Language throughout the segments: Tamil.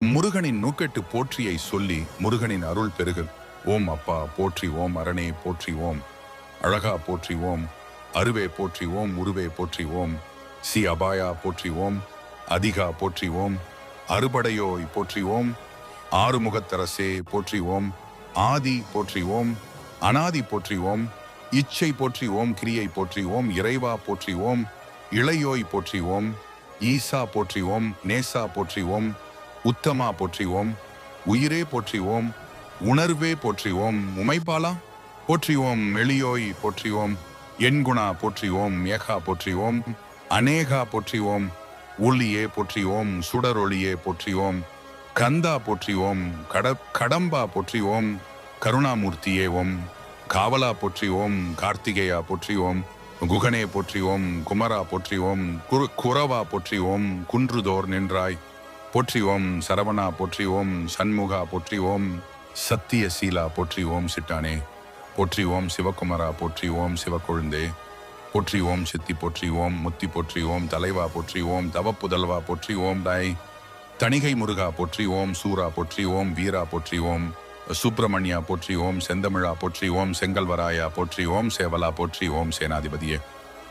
முருகனின் நூக்கெட்டு போற்றியை சொல்லி முருகனின் அருள் பெருகு. ஓம் அப்பா போற்றி, ஓம் அரணே போற்றி, ஓம் அழகா போற்றி, ஓம் அருவே போற்றி, ஓம் உருவே போற்றி, ஓம் சி அபாயா போற்றி, ஓம் அதிகா போற்றி, ஓம் அறுபடையோய் போற்றி, ஓம் ஆறுமுகத்தரசே போற்றி, ஓம் ஆதி போற்றி, ஓம் அனாதி போற்றி, ஓம் இச்சை போற்றி, ஓம் கிரியை போற்றி, ஓம் இறைவா போற்றி, ஓம் இளையோய் போற்றி, ஓம் ஈசா போற்றி, ஓம் நேசா போற்றி, ஓம் உத்தமா போற்றி, ஓம் உயிரே போற்றி, ஓம் உணர்வே போற்றி, ஓம் உமைபாலா போற்றி, ஓம் எளியோய் போற்றி, ஓம் எண்குணா போற்றி, ஓம் ஏகா போற்றி, ஓம் அநேகா போற்றி, ஓம் ஒளியே போற்றி, ஓம் சுடரொளியே போற்றி, ஓம் கந்தா போற்றி, ஓம் கடம்பா போற்றி, ஓம் கருணாமூர்த்தியே, ஓம் காவலா போற்றி, ஓம் கார்த்திகேயா போற்றி, ஓம் குகனே போற்றி, ஓம் குமரா போற்றி, ஓம் குரவா போற்றி, ஓம் குன்றுதோர் நின்றாய் போற்றி, ஓம் சரவணா போற்றி, ஓம் சண்முகா போற்றி, ஓம் சத்தியசீலா போற்றி, ஓம் சிட்டானே போற்றி, ஓம் சிவகுமரா போற்றி, ஓம் சிவக்கொழுந்தே போற்றி, ஓம் சித்தி போற்றி, ஓம் முத்தி போற்றி, ஓம் தலைவா போற்றி, ஓம் தவப்புதல்வா போற்றி, ஓம் தாய் தணிகை முருகா போற்றி, ஓம் சூரா போற்றி, ஓம் வீரா போற்றி, ஓம் சுப்பிரமணியா போற்றி, ஓம் செந்தமிழா போற்றி, ஓம் செங்கல்வராயா போற்றி, ஓம் சேவலா போற்றி, ஓம் சேனாதிபதியே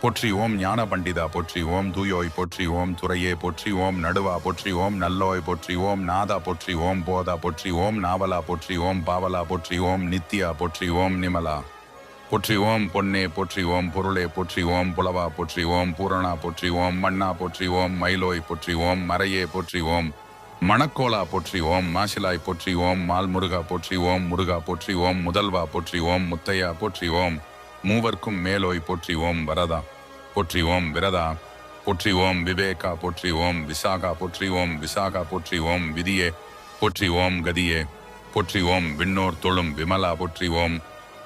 போற்றி, ஓம் ஞான பண்டிதா போற்றி, ஓம் தூயோய் போற்றி, ஓம் துறையே போற்றி, ஓம் நடுவா போற்றி, ஓம் நல்லோய் போற்றி, ஓம் நாதா போற்றி, ஓம் போதா போற்றி, ஓம் நாவலா போற்றி, ஓம் பாவலா போற்றி, ஓம் நித்யா போற்றி, ஓம் நிமலா போற்றி, ஓம் பொன்னே போற்றி, ஓம் பொருளே போற்றி, ஓம் புலவா போற்றி, ஓம் பூரணா போற்றி, ஓம் மண்ணா போற்றி, ஓம் மயிலோய் போற்றி, ஓம் மறையே போற்றி, ஓம் மணக்கோலா போற்றி, ஓம் மாசிலாய் போற்றி, ஓம் மால் முருகா போற்றி, ஓம் முருகா போற்றி, ஓம் முதல்வா போற்றி, ஓம் முத்தையா போற்றி, ஓம் மூவர்க்கும் மேலோய் போற்றி, ஓம் வரதா போற்றி, ஓம் விரதா போற்றி, ஓம் விவேகா போற்றி, ஓம் விசாகா போற்றி, ஓம் விசாகா போற்றி, ஓம் விதியே போற்றி, ஓம் கதியே போற்றி, ஓம் விண்ணோர் தொழும் விமலா போற்றி, ஓம்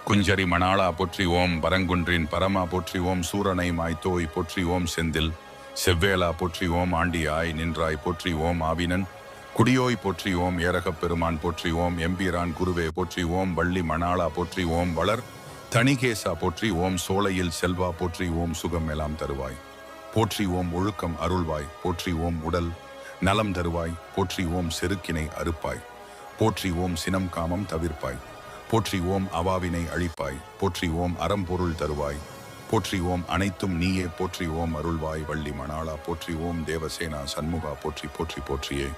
குஞ்சரி மணாளா போற்றி, ஓம் பரங்குன்றின் பரமா போற்றி, ஓம் சூரனை மாய்த்தோய் போற்றி, ஓம் செந்தில் செவ்வேலா போற்றி, ஓம் ஆண்டியாய் நின்றாய் போற்றி, ஓம் ஆவினன் குடியோய் போற்றி, ஓம் ஏரகப் பெருமான் போற்றி, ஓம் எம்பீரான் குருவே போற்றி, ஓம் வள்ளி மணாளா போற்றி, ஓம் வளர் தணிகேசா போற்றி, ஓம் சோலையில் செல்வா போற்றி, ஓம் சுகம் எல்லாம் தருவாய் போற்றி, ஓம் ஒழுக்கம் அருள்வாய் போற்றி, ஓம் உடல் நலம் தருவாய் போற்றி, ஓம் செருக்கினை அறுப்பாய் போற்றி, ஓம் சினம் காமம் தவிர்ப்பாய் போற்றி, ஓம் அவாவினை அழிப்பாய் போற்றி, ஓம் அறம்பொருள் தருவாய் போற்றி, ஓம் அனைத்தும் நீயே போற்றி, ஓம் அருள்வாய் வள்ளி மணாளா போற்றி, ஓம் தேவசேனா சண்முகா போற்றி போற்றி போற்றியே.